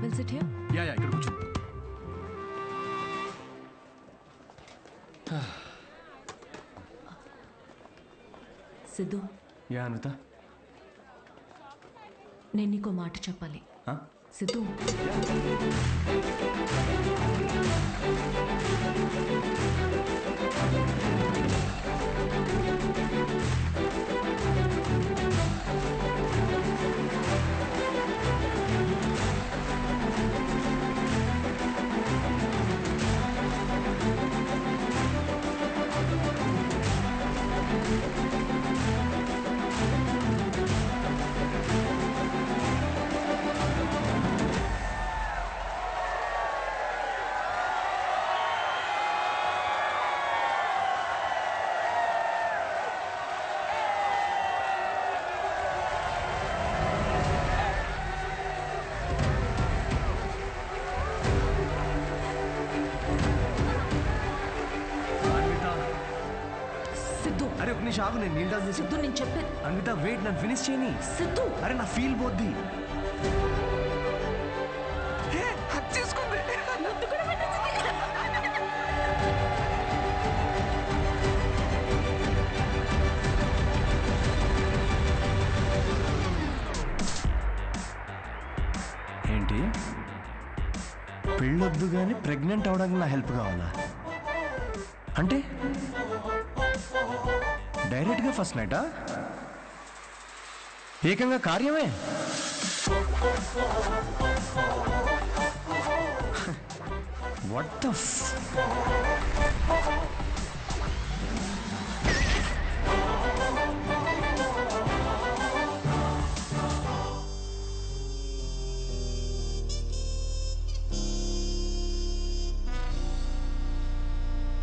Will SIT here. Yeah ఇక్కడ కూర్చో. Siddhu. Yeah అమృత. నేను నీకో మాట చెప్పాలి. సిద్ధు. అరే ఒక నిమిషం ఆగు, నేను నీళ్ళు తాగు. సిద్ధు నేను చెప్పేది. అన్విత వెయిట్, నన్ను ఫినిష్ చేయని. సిద్ధు అరే నా ఫీల్ పోద్ది. ఏంటి పెళ్ళొద్దు కానీ ప్రెగ్నెంట్ అవడానికి నా హెల్ప్ కావాలా? అంటే డైరెక్ట్గా ఫస్ట్ నైటా? ఏకంగా కార్యమే. వాట్ ద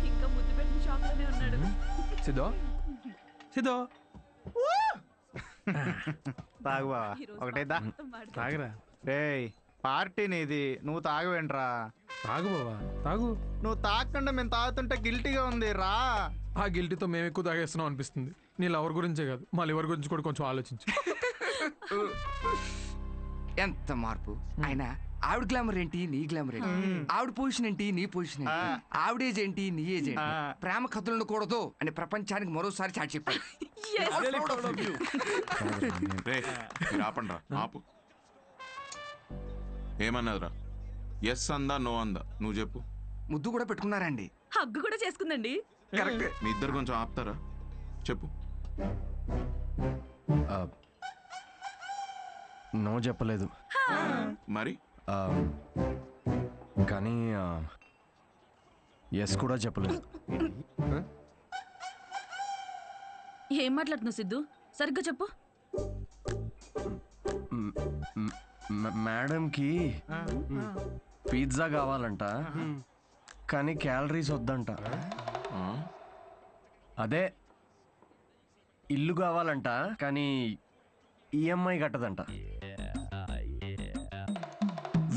ఇంకా ముద్దు పెట్టిన షాక్ లోనే ఉన్నాడు. సిద్ధో సిద్ధో తాగు బావా, ఒకటేదా తాగరా. రేయ్ పార్టీ నీది, నువ్వు తాగవేంట్రా? తాగు బావా తాగు. నువ్వు తాగకుండా మేము తాగుతుంటే గిల్టీగా ఉంది రా. ఆ గిల్టీతో మేము ఎక్కువ తాగేస్తున్నాం అనిపిస్తుంది. నీ లవర్ గురించే కాదు, మా లివర్ గురించి కూడా కొంచెం ఆలోచించు. ఎంత మార్పు అయినా. ఆవిడ గ్లామర్ ఏంటి, నీ గ్లామర్ ఏంటి? ఆవిడ పొజిషన్ ఏంటి, నీ పొజిషన్ ఏంటి? ఆవిడ ఏజ్ ఏంటి, నీ ఏజ్ ఏంటి? ప్రేమ కథలు ఉండకూడదు అని ప్రపంచానికి మరోసారి చాటి చెప్పాడు. ఆపు. ఏమన్నదిరా? ఎస్ అందా నో అందా నువ్వు చెప్పు. ముద్దు కూడా పెట్టుకున్నారండి, హగ్గు కూడా చేసుకుందండి. కరెక్ట్. మీ ఇద్దరు కొంచెం ఆపుతారా? చెప్పు. నో చెప్పలేదు మరి కానీ ఎస్ కూడా చెప్పలేదు. ఏం మాట్లాడుతున్నావు సిద్ధు? సరిగ్గా చెప్పు. మేడంకి పిజ్జా కావాలంట, కానీ క్యాలరీస్ వద్దంట. అదే ఇల్లు కావాలంట, కానీ ఈఎంఐ కట్టదంట.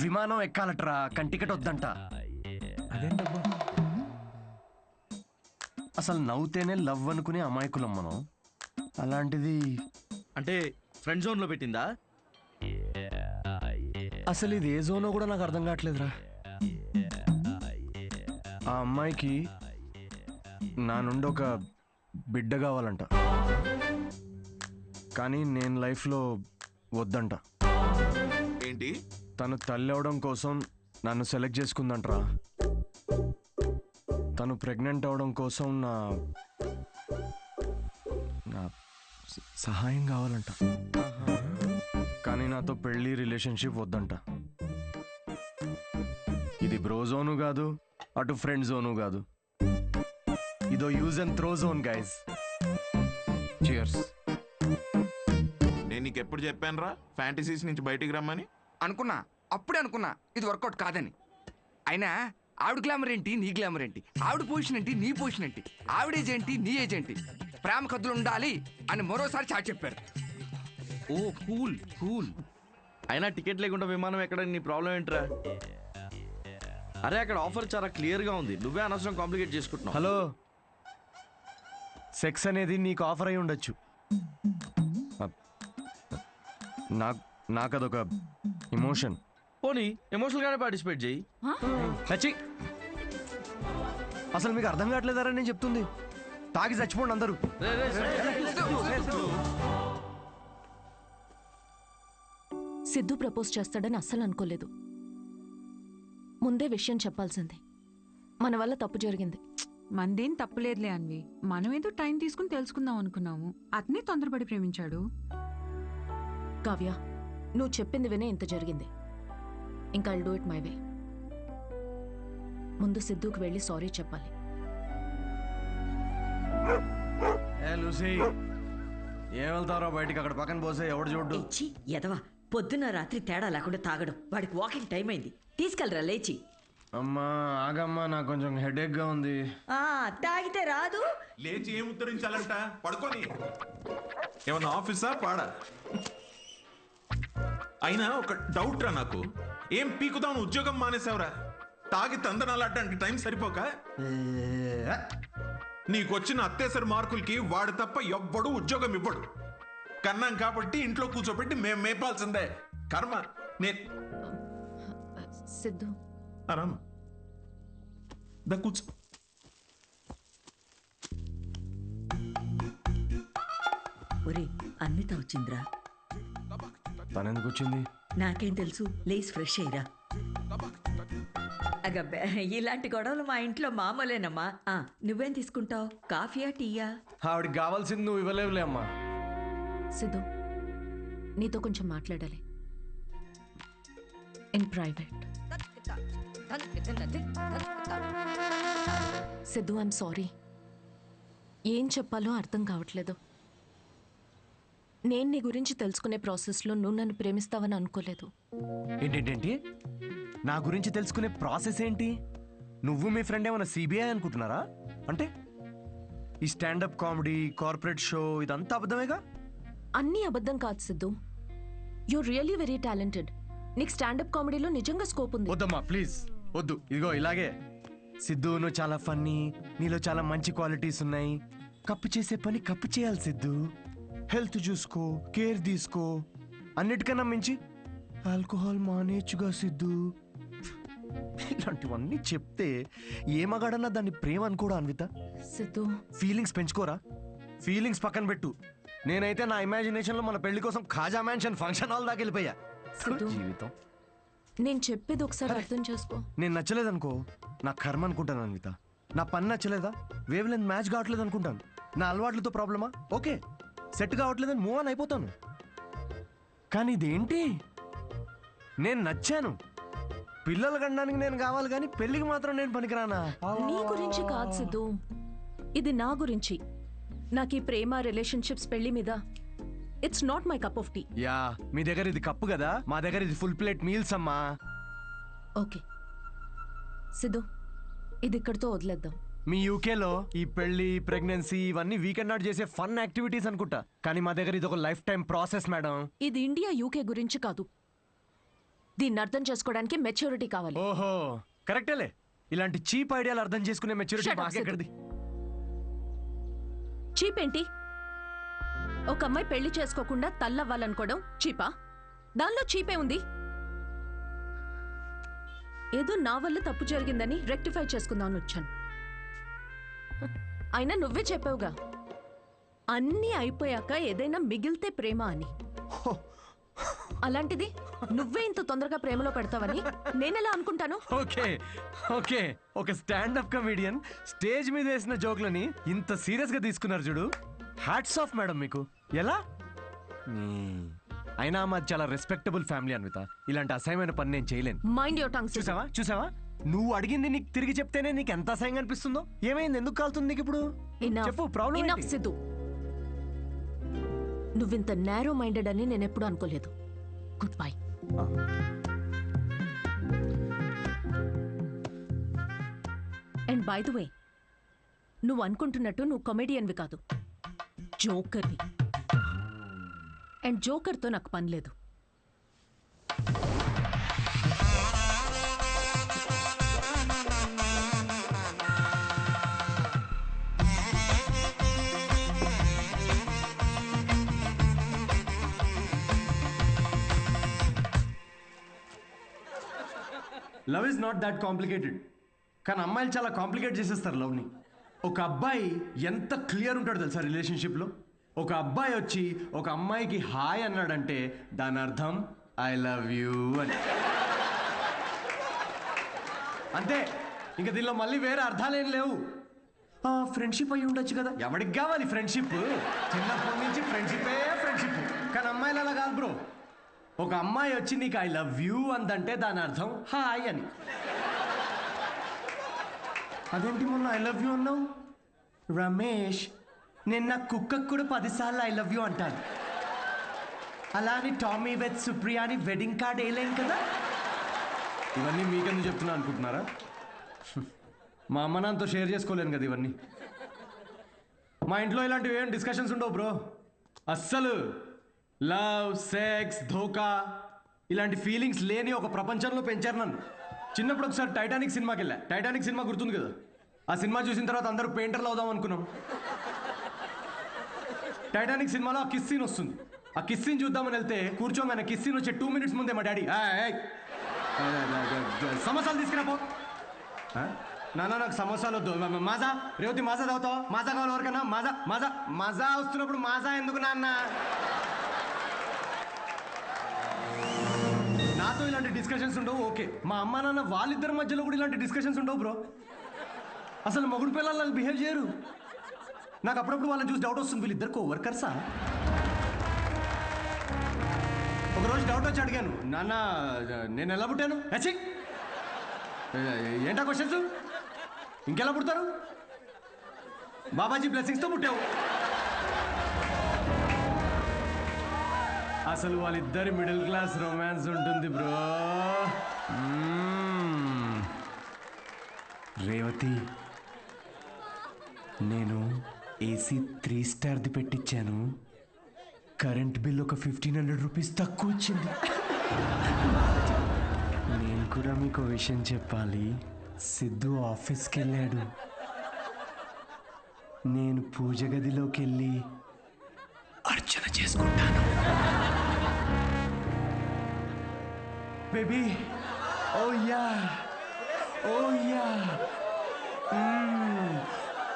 విమానం ఎక్కాలట్రా, కానీ టికెట్ వద్దంట. అదేంటబ్బా, అసలు నవ్వుతేనే లవ్ అనుకునే అమాయకులం మనం. అలాంటిది అంటే ఫ్రెండ్ జోన్ లో పెట్టిందా? అసలు ఇది ఏ జోనో కూడా నాకు అర్థం కావట్లేదురా. ఆ అమ్మాయికి నా నుండి ఒక బిడ్డ కావాలంట, కానీ నేను లైఫ్లో వద్దంట. ఏంటి? తను తల్లి అవడం కోసం నన్ను సెలెక్ట్ చేసుకుందంట్రా. తను ప్రెగ్నెంట్ అవడం కోసం నా సహాయం కావాలంట, కానీ నాతో పెళ్లి రిలేషన్షిప్ వద్దంట. ఇది బ్రో జోను కాదు, అటు ఫ్రెండ్ జోను కాదు. ఇదో use and throw zone guys. Cheers. నేను నీకు ఎప్పుడు చెప్పాను రా ఫ్యాంటసీస్ నుంచి బయటికి రమ్మని? అనుకున్నా, అప్పుడే అనుకున్నా ఇది వర్కౌట్ కాదని. అయినా ఆవిడ గ్లామర్ ఏంటి, నీ గ్లామర్ ఏంటి? ఆవిడ పొజిషన్ ఏంటి, నీ పొజిషన్ ఏంటి? ఆవిడ ఏజ్ ఏంటి, నీ ఏజ్ ఏంటి? ప్రేమ కథలు ఉండాలి అని మరోసారి చాటి చెప్పారు. ఓ కూల్ కూల్. అయినా టికెట్ లేకుండా విమానం ఎక్కడ, నీ ప్రాబ్లం ఏంట్రా? అరే అక్కడ ఆఫర్ చాలా క్లియర్ గా ఉంది, నువ్వే అనవసరం కాంప్లికేట్ చేసుకుంటున్నావు. హలో, సెక్స్ అనేది నీకు ఆఫర్ అయి ఉండొచ్చు, నాకు అదొక ఇమోషన్. పోనీ ఎమోషనల్ గానే పార్టిసిపేట్ చేయి. చచ్చి అసలు మీకు అర్థం కావట్లేదారా నేను చెప్తుంది? తాగి చచ్చిపోండి అందరూ. సిద్ధు ప్రపోజ్ చేస్తాడని అస్సలు అనుకోలేదు. ముందే విషయం చెప్పాల్సింది. మన వల్ల తప్పు జరిగింది. మందేం తప్పులేదులే అన్వి. మనం ఏదో టైం తీసుకుని తెలుసుకుందాం అనుకున్నాము. అతనే తొందరపడి ప్రేమించాడు. కావ్య, నువ్వు చెప్పింది వినే ఇంత జరిగింది. ఇంకా I'll do it my way. ముందు సిద్ధుకి వెళ్ళి సారీ చెప్పాలి. ఏ లూసీ, ఏం వెళ్తారో బయటికి? అక్కడ పక్కన పోసే ఎవడు చూడ్డు. ఇచ్చి ఎదవా, పొద్దున్న రాత్రి తేడా లేకుండా తాగడం. వాడికి వాకింగ్ టైం అయింది, తీసుకెళ్ళరా లేచి. అమ్మా ఆగమ్మా, నాకు కొంచెం హెడేక్ గా ఉంది. తాగితే రాదు. లేచి ఏం ఉత్తరించాలంట? పడుకొని ఏమన్నా ఆఫీసా పాడా? అయినా ఒక డౌట్ రా నాకు, ఏం పీకుదాం ఉద్యోగం మానేసావురా? తాగి తందనాలాడడానికి టైం సరిపోక నీకొచ్చిన అత్తేసరి మార్కులకి వాడు తప్ప ఎవ్వడు ఉద్యోగం ఇవ్వడు. కన్నాం కాబట్టి ఇంట్లో కూర్చోబెట్టి మేము మేపాల్సిందే. కర్మ. సిద్ధు, ఆరామ దా కూర్చో. ఒరే, అన్విత వచ్చిందిరా. తనెందుకు వచ్చింది? నాకేం తెలుసు, లేస్ ఫ్రెష్ అయ్యిరా. అగబ్బే, ఇలాంటి గొడవలు మా ఇంట్లో మామూలేనమ్మా. నువ్వేం తీసుకుంటావు, కాఫీయా టీయా? ఆవిడికి కావాల్సింది నువ్వు ఇవ్వలేవులే అమ్మా. సిద్ధు, నీతో కొంచెం మాట్లాడాలి. In private. Siddhu, I'm sorry. ఏం చెప్పాలో అర్థం కావట్లేదు. నేను నీ గురించి తెలుసుకునే ప్రాసెస్లో నువ్వు నన్ను ప్రేమిస్తావని అనుకోలేదు. ఏంటేంటేంటి? నా గురించి తెలుసుకునే ప్రాసెస్ ఏంటి? నువ్వు మీ ఫ్రెండ్ ఏమైనా సిబిఐ అనుకుంటున్నారా? అంటే ఈ స్టాండప్ కామెడీ, కార్పొరేట్ షో ఇదంతా అబద్ధమేగా? అన్నీ అబద్ధం కాదు Siddhu. You really very talented. నీకు స్టాండప్ కామెడీలో నిజంగా స్కోప్ ఉంది. వద్దమ్మా ప్లీజ్ వద్దు. ఇదిగో ఇలాగే. సిద్ధు, నువ్వు చాలా ఫన్నీ, నీలో చాలా మంచి క్వాలిటీస్ ఉన్నాయి. కప్పు చేసే పని కప్పు చేయాలి సిద్ధు. హెల్త్ చూసుకో, కేర్ తీసుకో. అన్నిటికన్నా మించి ఆల్కహాల్ మానేచ్చుగా సిద్ధు. ఇలాంటివన్నీ చెప్తే ఏ మగాడన్నా దాన్ని ప్రేమ అనుకోడా అన్విత? సిద్ధు, ఫీలింగ్స్ పెంచుకోరా? ఫీలింగ్స్ పక్కన పెట్టు. నేనైతే నా ఇమాజినేషన్ లో మన పెళ్లి కోసం ఖాజా మ్యాన్షన్ ఫంక్షన్ హాల్ దాకా వెళ్ళిపోయా. సిద్ధు, జీవితం. నేను చెప్పేది ఒకసారి అర్థం చేసుకో. నేను నచ్చలేదనుకో, నా కర్మ అనుకుంటాను అన్విత. నా పని నచ్చలేదా, వేవ్ లెంత్ మ్యాచ్ కావట్లేదు అనుకుంటాను. నా అలవాట్లతో ప్రాబ్లమా? ఓకే, సెట్ కావట్లేదని మూవ్ ఆన్ అయిపోతాను. కానీ ఇదేంటి, నేను నచ్చాను, పిల్లలు కనడానికి నేను కావాలి, కానీ పెళ్లికి మాత్రం నేను పనికిరానా? నీ గురించి కాదు సిద్ధు, ఇది నా గురించి. నాకు ఈ ప్రేమ, రిలేషన్షిప్స్, పెళ్లి మీద it's not my cup of tea. Yeah, మీ దగ్గర ఇది కప్పు కదా, మా దగ్గర ఇది ఫుల్ ప్లేట్ మీల్స్ అమ్మా. ఓకే సిద్ధు, ఇది ఇక్కడితో వదిలేద్దాం. మీ యూకేలో ఈ పెళ్లి, ప్రెగ్నెన్సీ ఇవన్నీ వీకెండ్ నాట్ చేసే ఫన్ యాక్టివిటీస్ అనుకుంటా, కానీ మా దగ్గర ఇది ఒక లైఫ్ టైం ప్రాసెస్ మేడం. ఇది ఇండియా, యూకే గురించి కాదు. దీన్ని అర్థం చేసుకోవడానికి మెచ్యూరిటీ కావాలి. ఓహో, కరెక్టేలే. ఇలాంటి చీప్ ఐడియాలు అర్థం చేసుకునే మెచ్యూరిటీ Shut up, మాకెక్కడిది? చీప్ ఏంటి? ఒక అమ్మాయి పెళ్లి చేసుకోకుండా తల్లవ్వాలనుకోవడం చీపా? దానిలో చీపే ఉంది. ఏదో నా వల్ల తప్పు జరిగిందని రెక్టిఫై చేసుకుందామని వచ్చాను. అయినా నువ్వే చెప్పావుగా, అన్నీ అయిపోయాక ఏదైనా మిగిలితే ప్రేమ అని. అలాంటిది నువ్వే ఇంత తొందరగా ప్రేమలో పెడతావని నేనెలా అనుకుంటాను? ఓకే ఓకే, ఒక స్టాండప్ కమీడియన్ స్టేజ్ మీద వేసిన జోక్లని ఇంత సీరియస్ గా తీసుకున్నారు చూడు. హ్యాట్స్ ఆఫ్ మేడం మీకు. ఎలా? అయినా మాది చాలా రెస్పెక్టబుల్ ఫ్యామిలీ అన్విత. ఇలాంటి అసహ్యమైన పని నేను చేయలేను. Mind your tongue. చూసావా చూసావా, నువ్వు అడిగింది నీకు తిరిగి చెప్తేనే నీకు ఎంత అసహ్యంగా అనిపిస్తుందో. ఏమైంది, ఎందుకు కాలుతుంది నీకు ఇప్పుడు? చెప్పు, ప్రాబ్లం ఇనఫ్ సిద్ధు. నువ్వింత నేరో మైండెడ్ అని నేను ఎప్పుడు అనుకోలేదు. Good bye. And by the way, నువ్వు అనుకుంటున్నట్టు నువ్వు కమెడియన్వి కాదు, జోకర్వి. అండ్ జోకర్తో నాకు పని లేదు. Love is not that complicated. కానీ అమ్మాయిలు చాలా కాంప్లికేట్ చేసేస్తారు లవ్ని. ఒక అబ్బాయి ఎంత క్లియర్ ఉంటాడో తెలుసా రిలేషన్షిప్లో? ఒక అబ్బాయి వచ్చి ఒక అమ్మాయికి హాయ్ అన్నాడంటే దాని అర్థం ఐ లవ్ యూ అని. అంతే, ఇంకా దీనిలో మళ్ళీ వేరే అర్థాలేం లేవు. ఫ్రెండ్షిప్ అయ్యి ఉండొచ్చు కదా, ఎవరికి కావాలి ఫ్రెండ్షిప్? చిన్నప్పటి నుంచి ఫ్రెండ్షిపే ఫ్రెండ్షిప్. కానీ అమ్మాయిలు అలా కాదు బ్రో. ఒక అమ్మాయి వచ్చి నీకు ఐ లవ్ యూ అందంటే దాని అర్థం హాయ్ అని. అదేంటి మొన్న ఐ లవ్ యూ అన్నావు? రమేష్, నేను నా కుక్కకు కూడా 10 సార్లు ఐ లవ్ యూ అంటాను. అలా అని టామీ విత్ సుప్రియా అని వెడ్డింగ్ కార్డ్ వేయలేం కదా. ఇవన్నీ మీకెందుకు చెప్తున్నా అనుకుంటున్నారా? మా అమ్మ నాన్నతో షేర్ చేసుకోలేను కదా ఇవన్నీ. మా ఇంట్లో ఇలాంటివి ఏం డిస్కషన్స్ ఉండవు బ్రో. అస్సలు లవ్, సెక్స్, ధోకా ఇలాంటి ఫీలింగ్స్ లేని ఒక ప్రపంచంలో పెంచారు నన్ను. చిన్నప్పుడు ఒకసారి టైటానిక్ సినిమాకి వెళ్ళా. టైటానిక్ సినిమా గుర్తుంది కదా? ఆ సినిమా చూసిన తర్వాత అందరూ పెయింటర్లు అవుదాం అనుకున్నాం. టైటానిక్ సినిమాలో ఆ కిస్ సీన్ వస్తుంది. ఆ కిస్ సీన్ చూద్దామని వెళ్తే కూర్చోగానే కిస్ సీన్ వచ్చే 2 minutes ముందే మా డాడీ సమోసాలు తీసుకురాపో. నాన్న నాకు సమోసాలు వద్దు. మాజా రేవతి మాజా తాగుతావా? మాజా కావాలి ఎవరికన్నా? మాజా మాజా మాజా వస్తున్నప్పుడు మాజా ఎందుకు నాన్న? నాతో ఇలాంటి డిస్కషన్స్ ఉండవు ఓకే. మా అమ్మ నాన్న వాళ్ళిద్దరి మధ్యలో కూడా ఇలాంటి డిస్కషన్స్ ఉండవు బ్రో. అసలు మొగుడు పిల్లలు బిహేవ్ చేయరు. నాకు అప్పుడప్పుడు వాళ్ళని చూసి డౌట్ వస్తుంది, వీళ్ళిద్దరు వర్కర్సా? ఒకరోజు డౌట్ వచ్చి అడిగాను, నాన్న నేను ఎలా పుట్టాను? ఏంటా క్వశ్చన్స్? ఇంకెలా పుడతారు? బాబాజీ బ్లెస్సింగ్స్తో పుట్టావు. అసలు వాళ్ళిద్దరి మిడిల్ క్లాస్ రొమాన్స్ ఉంటుంది బ్రో. రేవతి, నేను ఏసీ 3 స్టార్ది పెట్టించాను. కరెంట్ బిల్ ఒక 1500 రూపీస్ తక్కువ వచ్చింది. నేను కూడా మీకు విషయం చెప్పాలి. సిద్ధు ఆఫీస్కి వెళ్ళాడు. నేను పూజ గదిలోకి వెళ్ళి అర్చన చేసుకుంటాను. Baby, oh yeah, oh yeah.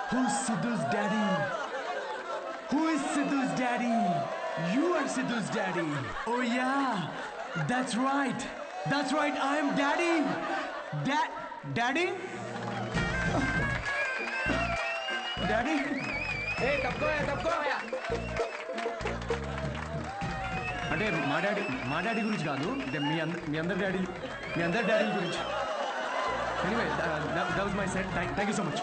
Who's Sidhu's daddy? Who is Sidhu's daddy? You are Sidhu's daddy. Oh yeah, that's right. That's right. I am daddy. Daddy? Daddy? Hey, తప్పుకో. అంటే మా డాడీ గురించి కాదు, మీ అందరి డాడీ గురించి. Anyway, that was my set. Thank you so much.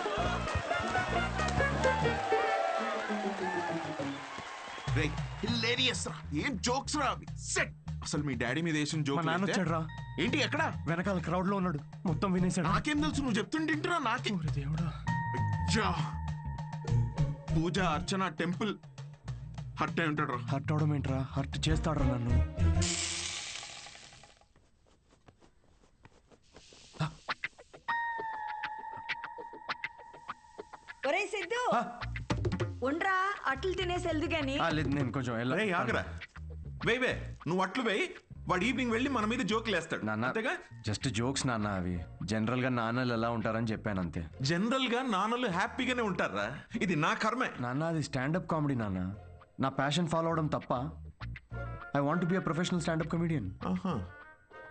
Hilarious రా, ఏం jokes రా అవి. సెట్. అసలు మీ డాడీ మీద వేసిన మా జోక్ నాన్న వచ్చాడు రా. ఏంటి? ఎక్కడ? వెనకాల క్రౌడ్ లో ఉన్నాడు, మొత్తం వినేశాడు. నాకేం తెలుసు, నువ్వు చెప్తుంటేంటిరా నాకే. దేవుడా. అయ్యా, పూజ అర్చన టెంపుల్ హర్ట్ అయి ఉంటాడు రా. హర్ట్ అవడం ఏంట్రా? హర్ట్ చేస్తాడు నన్ను. ఒరే సిద్ధు, ఉండ్రా, అట్లు తినేసి వెళ్దు గాని. లేదు, నేను కొంచెం రేయ్, ఆగరా. వేవే, నువ్వు అట్లు వేయి. వాడు ఈవినింగ్ వెళ్ళి మన మీద జోకులు వేస్తాడు. అంతేగా? జస్ట్ జోక్స్ నాన్న అవి. జనరల్ గా నాన్నలు ఎలా ఉంటారని చెప్పాను అంతే. జనరల్ గా నాన్నలు హ్యాపీగానే ఉంటారా? ఇది నా కర్మే నాన్న. అది స్టాండప్ కామెడీ నాన్న. నా ప్యాషన్ ఫాలో అవడం తప్ప. I want be a professional standup comedian.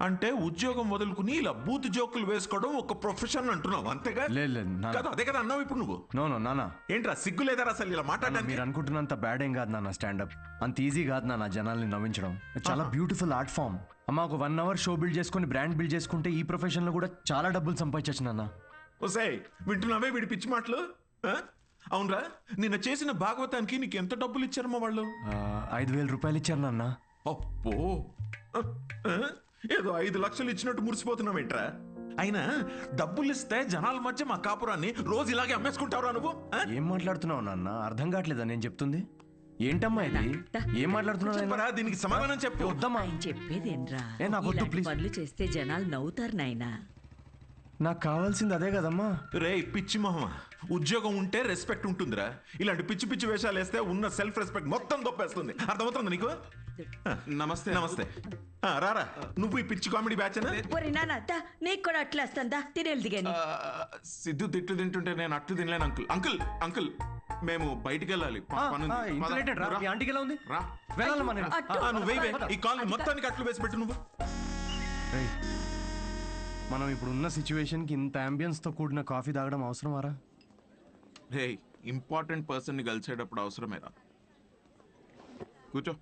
అంటే ఉద్యోగం వదులుకుని ఇలా బూత్ జోకులు వేసుకోవడం ఒక ప్రొఫెషన్ అంటున్నావు అంతేగా? లేదు కదా, అదే కదా అన్నావు ఇప్పుడు నువ్వు. నో నాన్న. ఏంట్రా, సిగ్గు లేదా అసలు ఇలా మాట్లాడడానికి? మీరు అనుకుంటున్నంత బ్యాడ్ ఏం కాదు నాన్న. స్టాండప్ అంత ఈజీ కాదు నాన్న. జనాల్ని నవ్వించడం చాలా బ్యూటిఫుల్ ఆర్ట్ ఫామ్. అమ్మ, ఒక 1 hour షో బిల్డ్ చేసుకుని బ్రాండ్ బిల్డ్ చేసుకుంటే ఈ ప్రొఫెషన్ లో కూడా చాలా డబ్బులు సంపాదించచ్చు నాన్న. ఓసేయ్, వింటున్నావే వీడి పిచ్చి మాటలు? అవునరా, నిన్న చేసిన భాగవతానికి నీకు ఎంత డబ్బులు ఇచ్చారమ్మా వాళ్ళు? 5,000 రూపాయలు ఇచ్చారు నాన్న. అప్పో, ఏదో 5 లక్షలు ఇచ్చినట్టు మురిసిపోతున్నావేంట్రా? అయినా డబ్బులు ఇస్తే జనాల మధ్య మా కాపురాన్ని రోజు ఇలాగే అమ్మేసుకుంటావురా నువ్వు? ఏం మాట్లాడుతున్నావు నాన్న? అర్థం కావట్లేదా నేను చెప్తుంది? ఏంటమ్మా ఇది? ఏం మాట్లాడుతున్నావు? దీనికి సమాధానం చెప్పు. వద్దమ్మా. ఆయన చెప్పేదేంరా? వద్దు ప్లీజ్. పనులు చేస్తే జనాలు నవ్వుతారు నాయనా. నాకు కావాల్సింది అదే కదమ్మా. రే పిచ్చి మొహమ, ఉద్యోగం ఉంటే రెస్పెక్ట్ ఉంటుందిరా. ఇలాంటి పిచ్చి పిచ్చి వేషాలు వేస్తే ఉన్న సెల్ఫ్ రెస్పెక్ట్ మొత్తం దొప్పేస్తుంది. అర్థమవుతుంది నీకు? నమస్తే నమస్తే రారా నువ్వు ఈ పిచ్చి కామెడీ బ్యాచ్ ఒరి నాన్న దా నీకు కూడా అట్లా వస్తుందా తినేది కానీ సిద్ధు తిట్లు తింటుంటే నేను అట్లు తినలేను అంకుల్ అంకుల్ అంకుల్ మేము బయటికి వెళ్ళాలి పనుంది. పద, ఇన్సులేటెడ్ రా రా. మీ ఆంటీకి ఎలా ఉంది రా వెళ్ళాలమ్మా నేను నువ్వు వెయ్యి ఈ కాలనీ మొత్తానికి అట్లు వేసి పెట్టు నువ్వు రేయ్, మనం ఇప్పుడు ఉన్న సిచ్యువేషన్ కి ఇంత అంబియన్స్ తో కూడిన కాఫీ తాగడం అవసరమారా? రే ఇంపార్టెంట్ పర్సన్ ని కలిసేటప్పుడు అవసరమేరా కూర్చో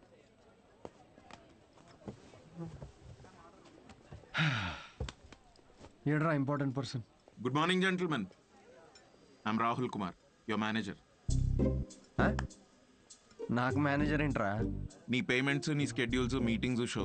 ఏడ్రా important person? Good morning gentlemen I'm Rahul Kumar your manager నాకు మేనేజర్ ఏంట్రా? నీ పేమెంట్స్ నీ స్కెడ్యూల్స్ మీటింగ్స్ షో